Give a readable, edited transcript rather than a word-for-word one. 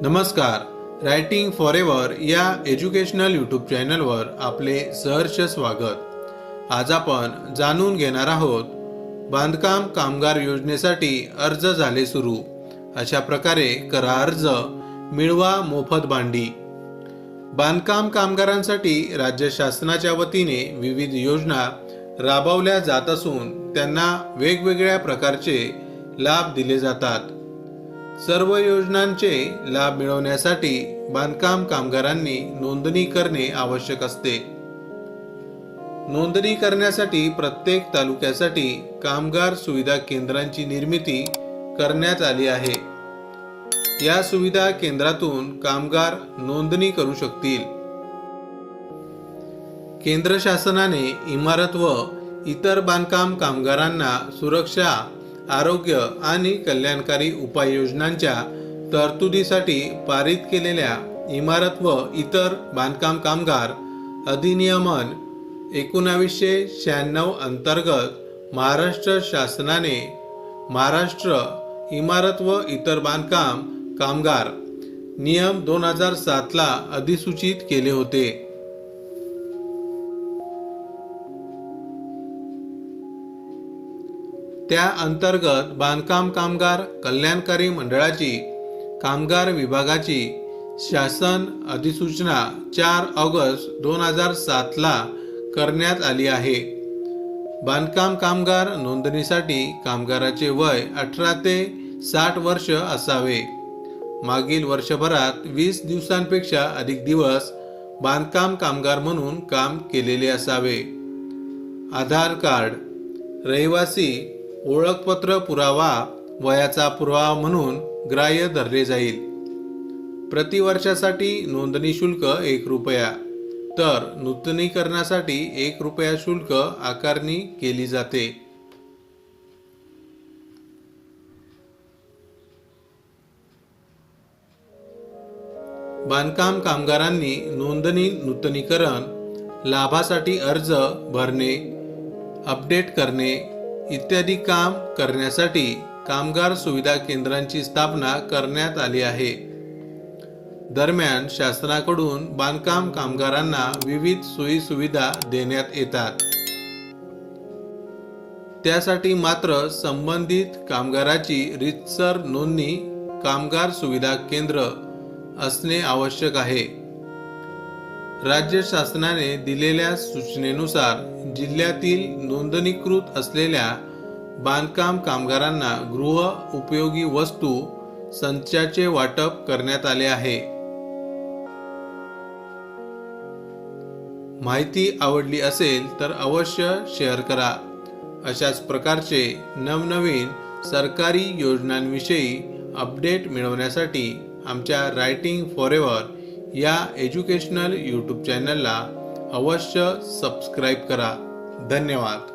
नमस्कार. Writing forever या educational YouTube चॅनलवर आपले सहर्ष स्वागत. आज आपण जाणून घेणार आहोत बांधकाम कामगार योजनेसाठी अर्ज झाले सुरू. अशा प्रकारे करा अर्ज, मिळवा मोफत भांडी. बांधकाम कामगारांसाठी राज्य शासनाच्या वतीने विविध योजना राबवल्या जात असून त्यांना वेगवेगळ्या प्रकारचे लाभ दिले जातात. सर्व योजनांचे लाभ मिळवण्यासाठी बांधकाम कामगारांनी नोंदणी करणे आवश्यक असते. नोंदणी करण्यासाठी प्रत्येक तालुक्यासाठी कामगार सुविधा केंद्रांची निर्मिती करण्यात आली आहे. या सुविधा केंद्रातून कामगार नोंदणी करू शकतील. केंद्र शासनाने इमारत व इतर बांधकाम कामगारांना सुरक्षा, आरोग्य आणि कल्याणकारी उपाययोजनांच्या तरतुदीसाठी पारित केलेल्या इमारत व इतर बांधकाम कामगार अधिनियमन 1996 अंतर्गत महाराष्ट्र शासनाने महाराष्ट्र इमारत व इतर बांधकाम कामगार नियम 2007 ला अधिसूचित केले होते. त्या अंतर्गत बांधकाम कामगार कल्याणकारी मंडळाची कामगार विभागाची शासन अधिसूचना 4 ऑगस्ट 2007 ला करण्यात आली आहे. बांधकाम कामगार नोंदणीसाठी कामगाराचे वय 18 ते 60 वर्ष असावे. मागील वर्षभरात 20 दिवसांपेक्षा अधिक दिवस बांधकाम कामगार म्हणून काम केलेले असावे. आधार कार्ड, रहिवासी ओळखपत्र पुरावा वयाचा पुरावा म्हणून ग्राह्य धरले जाईल. प्रतिवर्षासाठी नोंदणी शुल्क 1 रुपया, तर नूतनीकरणासाठी 1 रुपया शुल्क आकारणी केली जाते. बांधकाम कामगारांनी नोंदणी, नूतनीकरण, लाभासाठी अर्ज भरणे, अपडेट करणे इत्यादी काम करण्यासाठी कामगार सुविधा केंद्रांची स्थापना करण्यात आली आहे. दरम्यान शासनाकडून बांधकाम कामगारांना विविध सोयी सुविधा देण्यात येतात. त्यासाठी मात्र संबंधित कामगाराची रीतसर नोंदणी कामगार सुविधा केंद्र असणे आवश्यक आहे. राज्य शासनाने दिलेल्या सूचनेनुसार जिल्ह्यातील नोंदणीकृत असलेल्या बांधकाम कामगारांना गृह उपयोगी वस्तू संचाचे वाटप करण्यात आले आहे. माहिती आवडली असेल तर अवश्य शेअर करा. अशाच प्रकारचे नवनवीन सरकारी योजनांविषयी अपडेट मिळवण्यासाठी आमच्या रायटिंग फॉरेवर या एज्युकेशनल यूट्यूब चॅनलला अवश्य सबस्क्राईब करा. धन्यवाद.